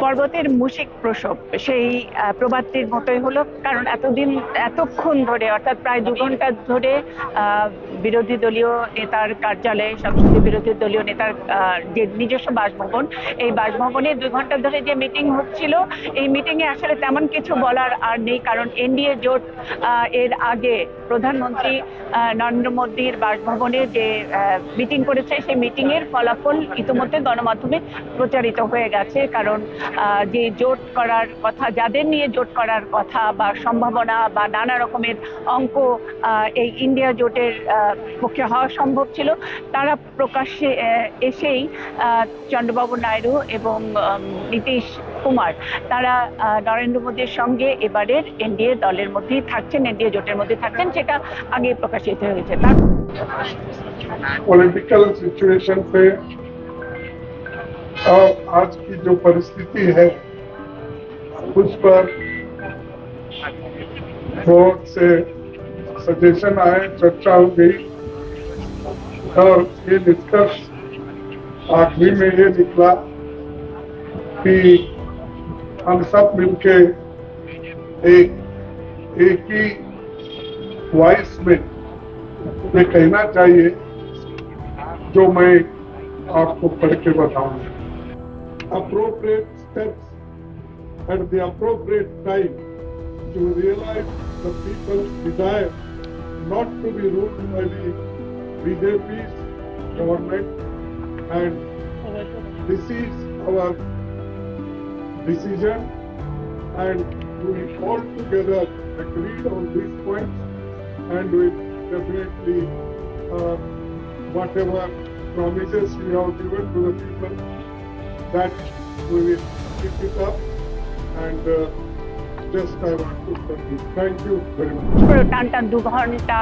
পর্বতের মুশিক প্রসব সেই প্রবাদটির মতোই হলো, কারণ এতক্ষণ ধরে অর্থাৎ প্রায় 2 ঘন্টা ধরে বিরোধী দলীয় নেতার কার্যালয়ে, সংসদীয় বিরোধী দলীয় নেতার যে নিজস্ব বাসভবন, এই বাসভবনে 2 ঘন্টা ধরে যে মিটিং হচ্ছিল, এই মিটিং এ আসলে তেমন কিছু বলার আর নেই। কারণ এনডিএ জোট এর আগে প্রধানমন্ত্রী নরেন্দ্র মোদীর বাসভবনে যে মিটিং করেছে, সেই মিটিং এর ফলাফল ইতিমধ্যে গণমাধ্যমে প্রচারিত হয়ে গেছে। কারণ যে জোট করার কথা, যাদের নিয়ে জোট করার কথা বা সম্ভাবনা বা নানা রকমের অঙ্ক এই ইন্ডিয়া জোটের পক্ষে হওয়া সম্ভব ছিল, তারা প্রকাশ্যে এসেই চন্দ্রবাবু নাইডু এবং নীতিশ কুমার তারা নরেন্দ্র মোদীর সঙ্গে এবারের এনডিএ দলের মধ্যেই থাকছেন, এনডিএ জোটের মধ্যে থাকছেন, সেটা আগে প্রকাশিত হয়েছে। তার पॉलिटिकल सिचुएशन पे और आज की जो परिस्थिति है उस पर बहुत से सजेशन आए, चर्चा हो गई और ये निष्कर्ष आखिरी में ये निकला कि हम सब मिलके एक ही वॉइस में ये कहना चाहिए जो मैं आपको पढ़ के बताऊंगा। Appropriate steps at the appropriate time to realize the people's desire not to be ruled by the BJP's government, and this is our decision, and we all together agreed on these points, and we definitely whatever promises we have given to the people, that we will keep it up, and just I want to thank you. Thank you very much. টান 2 ঘন্টা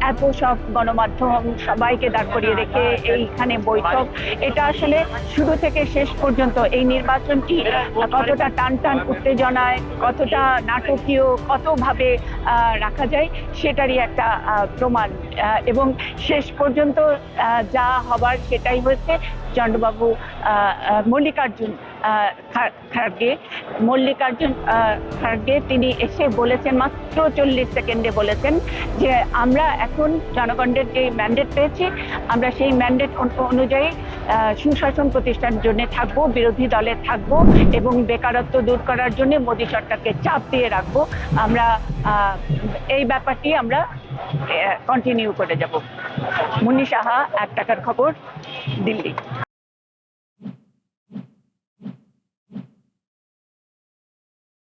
এত সব গণমাধ্যম সবাইকে দাঁড় করিয়ে রেখে এইখানে বৈঠক, এটা আসলে শুরু থেকে শেষ পর্যন্ত এই নির্বাচনটি কতটা টান উত্তেজনায়, কতটা নাটকীয়, কতভাবে রাখা যায় সেটারই একটা প্রমাণ। এবং শেষ পর্যন্ত যা হবার সেটাই হয়েছে। চন্দ্রবাবু মল্লিকার্জুন খাড়গে তিনি এসে বলেছেন, মাত্র 40 সেকেন্ডে বলেছেন যে আমরা এখন জনগণের যে ম্যান্ডেট পেয়েছি, আমরা সেই ম্যান্ডেট অনুযায়ী সুশাসন প্রতিষ্ঠার জন্য থাকবো, বিরোধী দলে থাকবো এবং বেকারত্ব দূর করার জন্য মোদী সরকারকে চাপ দিয়ে রাখবো। আমরা এই ব্যাপারটি আমরা কন্টিনিউ করে যাব। মুন্নি সাহা, 1 টাকার খবর, দিল্লি।